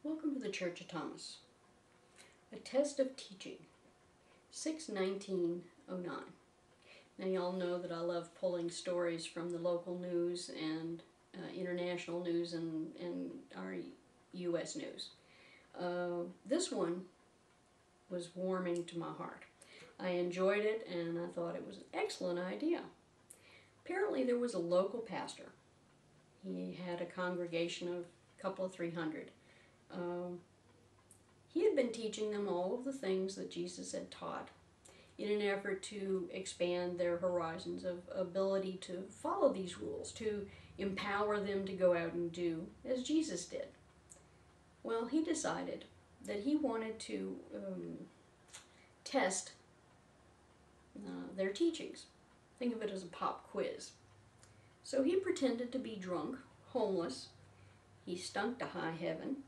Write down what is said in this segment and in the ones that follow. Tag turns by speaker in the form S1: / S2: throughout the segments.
S1: Welcome to the Church of Thomas. A Test of Teaching, 6/19/09. Now y'all know that I love pulling stories from the local news and international news and our U.S. news. This one was warming to my heart. I enjoyed it and I thought it was an excellent idea. Apparently there was a local pastor. He had a congregation of a couple of 300. He had been teaching them all of the things that Jesus had taught in an effort to expand their horizons of ability to follow these rules, to empower them to go out and do as Jesus did. Well, he decided that he wanted to test their teachings. Think of it as a pop quiz. So he pretended to be drunk, homeless. He stunk to high heaven,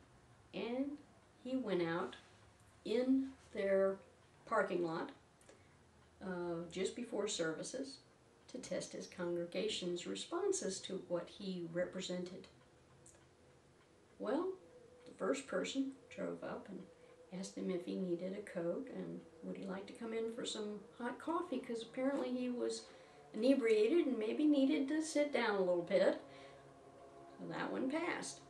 S1: and he went out in their parking lot just before services to test his congregation's responses to what he represented. Well, the first person drove up and asked him if he needed a coat and would he like to come in for some hot coffee, because apparently he was inebriated and maybe needed to sit down a little bit. So that one passed.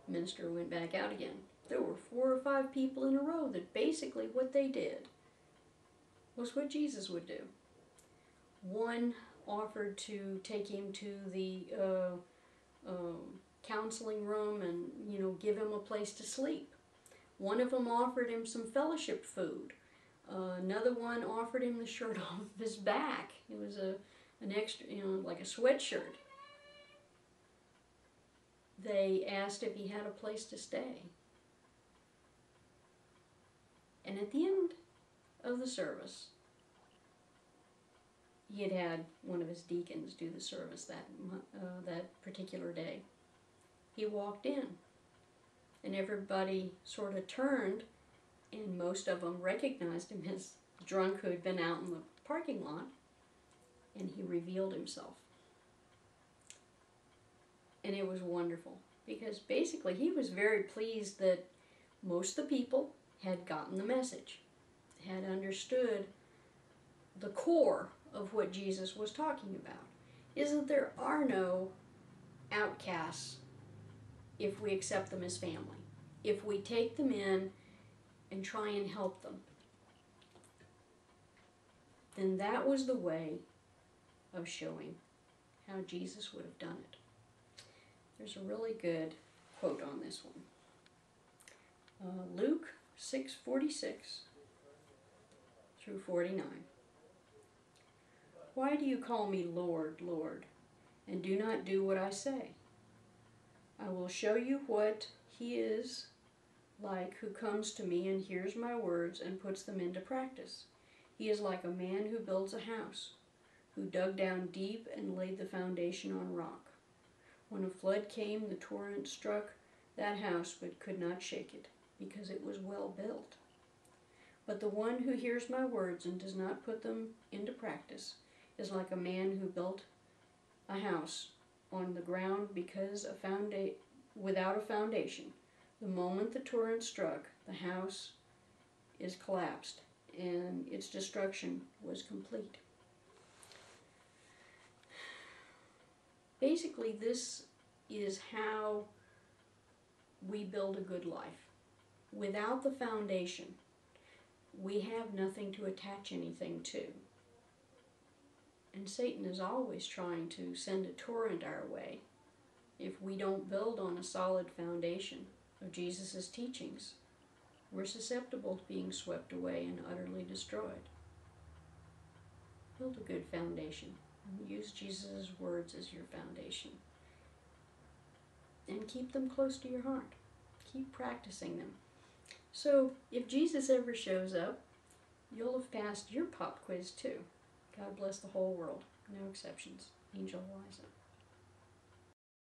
S1: The minister went back out again. There were 4 or 5 people in a row that basically what they did was what Jesus would do. One offered to take him to the counseling room and, give him a place to sleep. One of them offered him some fellowship food. Another one offered him the shirt off his back. It was an extra, like a sweatshirt. They asked if he had a place to stay. And at the end of the service, he had one of his deacons do the service that particular day. He walked in, and everybody sort of turned, and most of them recognized him as the drunk who had been out in the parking lot, and he revealed himself. And it was wonderful, because basically he was very pleased that most of the people had gotten the message, had understood the core of what Jesus was talking about, is that there are no outcasts if we accept them as family, if we take them in and try and help them. Then that was the way of showing how Jesus would have done it. There's a really good quote on this one. Luke 6:46 through 49. Why do you call me Lord, Lord, and do not do what I say? I will show you what he is like who comes to me and hears my words and puts them into practice. He is like a man who builds a house, who dug down deep and laid the foundation on rock. When a flood came, the torrent struck that house but could not shake it, because it was well built. But the one who hears my words and does not put them into practice is like a man who built a house on the ground without a foundation. The moment the torrent struck, the house is collapsed, and its destruction was complete. Basically, this is how we build a good life. Without the foundation, we have nothing to attach anything to. And Satan is always trying to send a torrent our way if we don't build on a solid foundation of Jesus' teachings. We're susceptible to being swept away and utterly destroyed. Build a good foundation. Use Jesus' words as your foundation. And keep them close to your heart. Keep practicing them. So, if Jesus ever shows up, you'll have passed your pop quiz too. God bless the whole world. No exceptions. Angel Liza.